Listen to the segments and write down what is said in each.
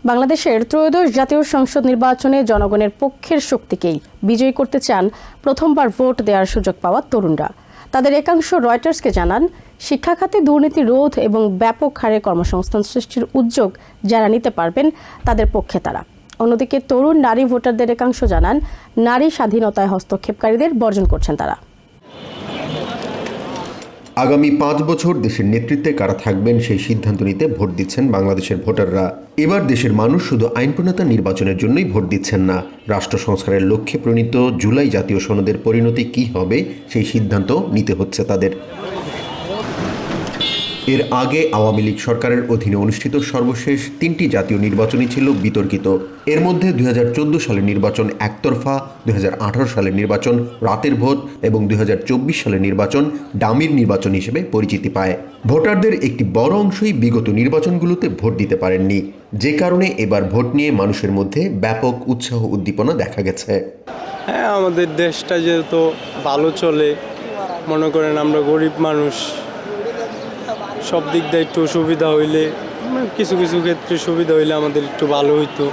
বাংলাদেশের ত্রয়োদশ জাতীয় সংসদ নির্বাচনে জনগণের পক্ষের শক্তিকেই বিজয়ী করতে চান প্রথমবার ভোট দেওয়ার সুযোগ পাওয়া তরুণরা। তাদের একাংশ রয়টার্সকে জানান, শিক্ষা খাতে দুর্নীতি রোধ এবং ব্যাপক হারে কর্মসংস্থান সৃষ্টির উদ্যোগ যারা নিতে পারবেন তাদের পক্ষে তারা। অন্যদিকে তরুণ নারী ভোটারদের একাংশ জানান, নারী স্বাধীনতায় হস্তক্ষেপকারীদের বর্জন করছেন তারা। আগামী 5 বছর দেশের নেতৃত্বে কারা থাকবেন সেই সিদ্ধান্ত নিতে ভোট দিচ্ছেন বাংলাদেশের ভোটাররা। এবার দেশের মানুষ শুধু আইন প্রণেতা নির্বাচনের জন্যই ভোট দিচ্ছেন না, রাষ্ট্র সংস্কারের লক্ষ্যে প্রণীত জুলাই জাতীয় সনদের পরিণতি কী হবে সেই সিদ্ধান্ত নিতে হচ্ছে তাদের। এর আগে আওয়ামী লীগ সরকারের অধীনে অনুষ্ঠিত সর্বশেষ 3টি জাতীয় নির্বাচনই ছিল বিতর্কিত। এর মধ্যে 2014 সালের নির্বাচন একতরফা, 2018 সালের নির্বাচন রাতের ভোট এবং 2024 সালের নির্বাচন ডামির নির্বাচন হিসেবে পরিচিতি পায়। ভোটারদের একটি বড় অংশই বিগত নির্বাচনগুলোতে ভোট দিতে পারেননি, যে কারণে এবার ভোট নিয়ে মানুষের মধ্যে ব্যাপক উৎসাহ উদ্দীপনা দেখা গেছে। হ্যাঁ, আমাদের দেশটা যেহেতু ভালো চলে, মনে করেন আমরা গরিব মানুষ, সব দিক দিয়ে একটু সুবিধা হইলে, কিছু কিছু ক্ষেত্রে সুবিধা হইলে আমাদের একটু ভালো হইতো।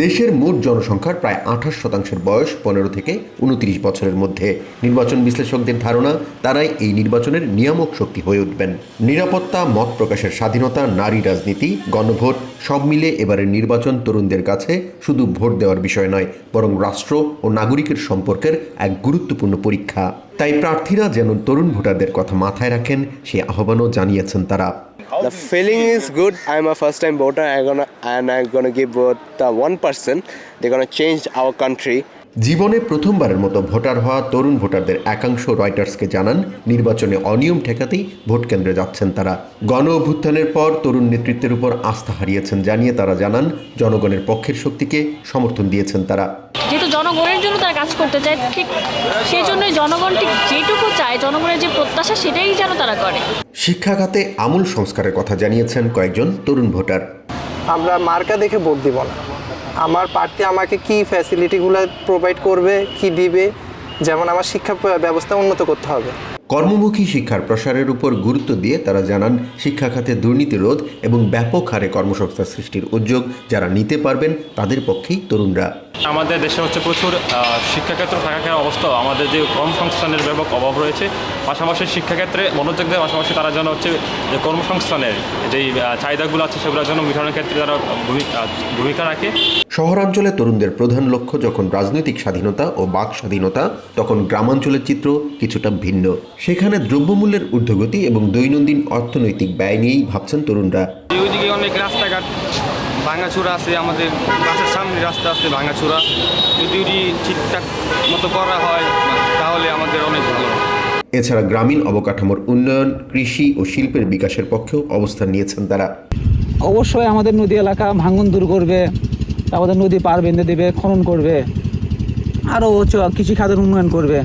দেশের মোট জনসংখ্যার প্রায় 28% বয়স 15 থেকে 29 বছরের মধ্যে। নির্বাচন বিশ্লেষকদের ধারণা, তারাই এই নির্বাচনের নিয়ামক শক্তি হয়ে উঠবেন। নিরাপত্তা, মত প্রকাশের স্বাধীনতা, নারী রাজনীতি, গণভোট সব মিলে এবারের নির্বাচন তরুণদের কাছে শুধু ভোট দেওয়ার বিষয় নয়, বরং রাষ্ট্র ও নাগরিকের সম্পর্কের এক গুরুত্বপূর্ণ পরীক্ষা। তাই প্রার্থীরা যেন তরুণ ভোটারদের কথা মাথায় রাখেন, সেই আহ্বানও জানিয়েছেন তারা। The feeling is good. I'm a first-time voter. I'm gonna give vote the one person. They're gonna change our country. জীবনে প্রথমবারের মতো ভোটার হওয়া তরুণ ভোটারদের একাংশ রয়টার্সকে জানান, নির্বাচনে অনিয়ম ঠেকাতেই ভোট কেন্দ্রে যাচ্ছেন তারা। গণ অভ্যুত্থানের পর তরুণ নেতৃত্বের উপর আস্থা হারিয়েছেন জানিয়ে তারা জানান, জনগণের পক্ষের শক্তিকে সমর্থন দিয়েছেন তারা। যেহেতু জনগণের জন্য তারা কাজ করতে চায়, ঠিক সেই জন্যই জনগণ ঠিক যেটুকু চায়, জনগণের যে প্রত্যাশা সেটাই যেন তারা করে। শিক্ষা খাতে আমূল সংস্কারের কথা জানিয়েছেন কয়েকজন তরুণ ভোটার। আমরা মার্কা দেখে ভোট দিব না, আমার প্রার্থী আমাকে কি ফ্যাসিলিটিগুলো প্রোভাইড করবে, কি দিবে, যেমন আমার শিক্ষা ব্যবস্থা উন্নত করতে হবে। কর্মমুখী শিক্ষার প্রসারের উপর গুরুত্ব দিয়ে তারা জানান, শিক্ষা খাতে দুর্নীতি রোধ এবং ব্যাপক হারে কর্মসংস্থান সৃষ্টির উদ্যোগ যারা নিতে পারবেন তাদের পক্ষেই তরুণরা। আমাদের দেশে প্রচুর শিক্ষাক্ষেত্র থাকার অবস্থা, আমাদের যে কর্মসংস্থানের ব্যাপক অভাব রয়েছে, পাশাপাশি শিক্ষাক্ষেত্রে মনোযোগ দেওয়ার পাশাপাশি তারা যেন যে কর্মসংস্থানের যেই চাহিদাগুলো আছে সেগুলোর জন্য মিটানোর ক্ষেত্রে তারা ভূমিকা রাখে। শহরাঞ্চলে তরুণদের প্রধান লক্ষ্য যখন রাজনৈতিক স্বাধীনতা ও বাক স্বাধীনতা, তখন গ্রামাঞ্চলের চিত্র কিছুটা ভিন্ন। সেখানে দ্রব্যমূল্যের ঊর্ধ্বগতি এবং দৈনন্দিন অর্থনৈতিক ব্যয় নিয়েই ভাবছেন তরুণরা। ওইদিকে অনেক রাস্তাঘাট ভাঙাচোরা আছে, আমাদের বাসার সামনে রাস্তা আছে ভাঙাচোরা, যদি ঠিকঠাক মতো করা হয় তাহলে আমাদের অনেক ভালো। এছাড়া গ্রামীণ অবকাঠামোর উন্নয়ন, কৃষি ও শিল্পের বিকাশের পক্ষেও অবস্থান নিয়েছেন তারা। অবশ্যই আমাদের নদী এলাকা ভাঙন দূর করবে, আমাদের নদী পার বেঁধে দেবে, খনন করবে, আরও কৃষিখাতের উন্নয়ন করবে।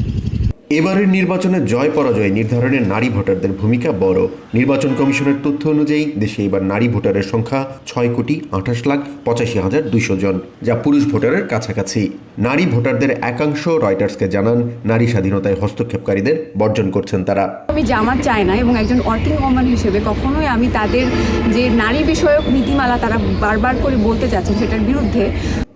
এবারের নির্বাচনে জয় পরাজয় নির্ধারণে নারী ভোটারদের ভূমিকা বড়। নির্বাচন কমিশনের তথ্য অনুযায়ী দেশে এবার নারী ভোটারের সংখ্যা 6,88,85,200 জন, যা পুরুষ ভোটারের কাছাকাছি। নারী ভোটারদের একাংশ রয়টার্সকে জানান, নারী স্বাধীনতায় হস্তক্ষেপকারীদের বর্জন করছেন তারা। আমি জামাত চাই না এবং একজন ওয়ার্কিং ওম্যান হিসেবে কখনোই আমি তাদের যে নারী বিষয়ক নীতিমালা তারা বারবার করে বলতে চাচ্ছেন সেটার বিরুদ্ধে।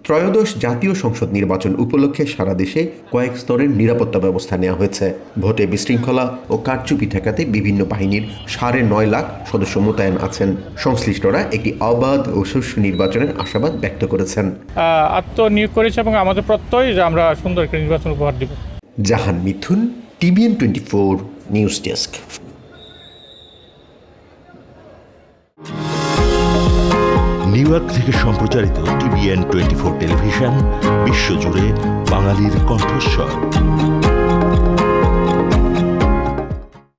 ত্রয়োদশ জাতীয় সংসদ নির্বাচন উপলক্ষে সারা দেশে কয়েক স্তরের নিরাপত্তা ব্যবস্থা নেওয়া হয়েছে। ভোটে বিশৃঙ্খলা ও কারচুপি ঠেকাতে বিভিন্ন বাহিনীর 9.5 লাখ সদস্য মোতায়েন আছেন। সংশ্লিষ্টরা একটি অবাধ ও সুষ্ঠু নির্বাচনের আশাবাদ ব্যক্ত করেছেন। আত্মনিয়োগ করেছে এবং আমাদের প্রত্যয় যে আমরা সুন্দর একটা নির্বাচন উপহার দেব। জাহান মিথুন, TVN 24 news desk. New York থেকে সম্প্রচারিত TVN 24 টেলিভিশন বিশ্বজুড়ে বাঙালির কণ্ঠস্বর।